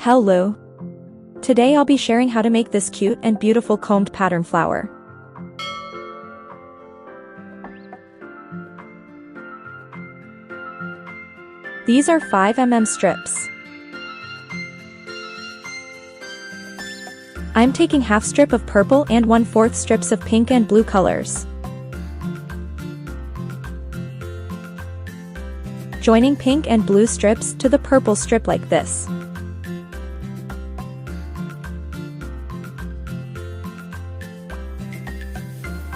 Hello! Today I'll be sharing how to make this cute and beautiful combed pattern flower. These are 5 mm strips. I'm taking half strip of purple and 1/4 strips of pink and blue colors. Joining pink and blue strips to the purple strip like this.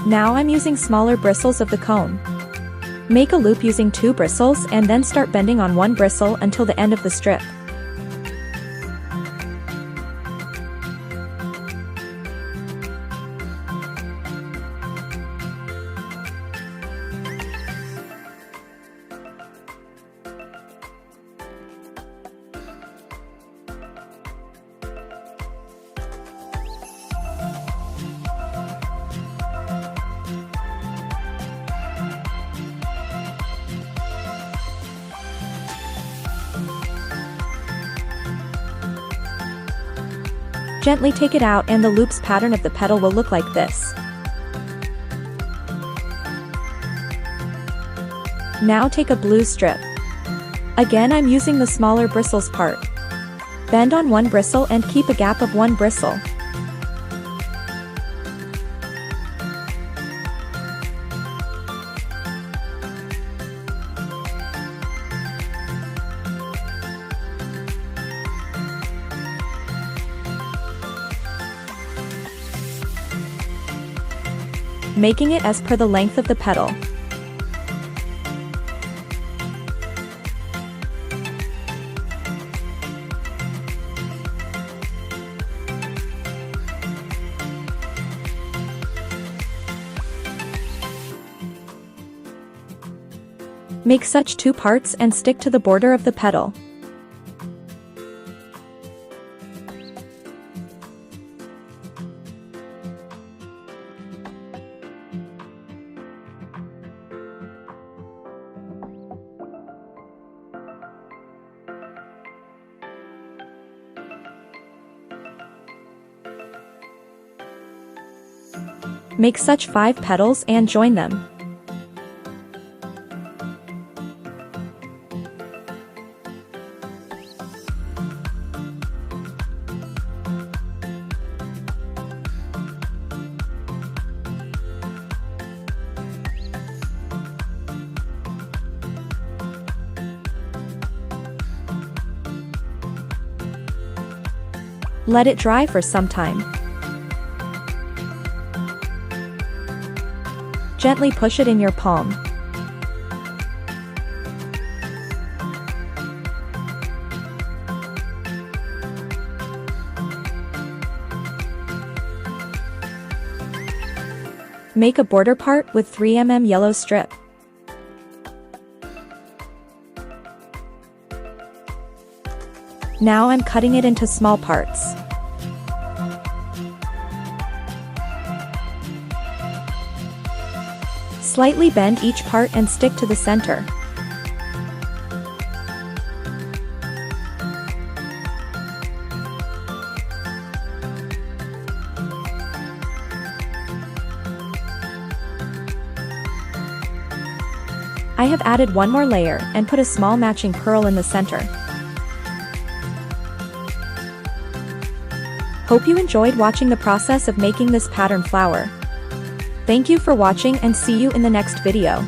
Now I'm using smaller bristles of the comb. Make a loop using 2 bristles and then start bending on 1 bristle until the end of the strip. Gently take it out and the loop's pattern of the petal will look like this. Now take a blue strip. Again I'm using the smaller bristles part. Bend on 1 bristle and keep a gap of 1 bristle. Making it as per the length of the petal. Make such 2 parts and stick to the border of the petal. Make such 5 petals and join them. Let it dry for some time. Gently push it in your palm. Make a border part with 3 mm yellow strip. Now I'm cutting it into small parts. Slightly bend each part and stick to the center. I have added 1 more layer and put a small matching pearl in the center. Hope you enjoyed watching the process of making this pattern flower. Thank you for watching and see you in the next video.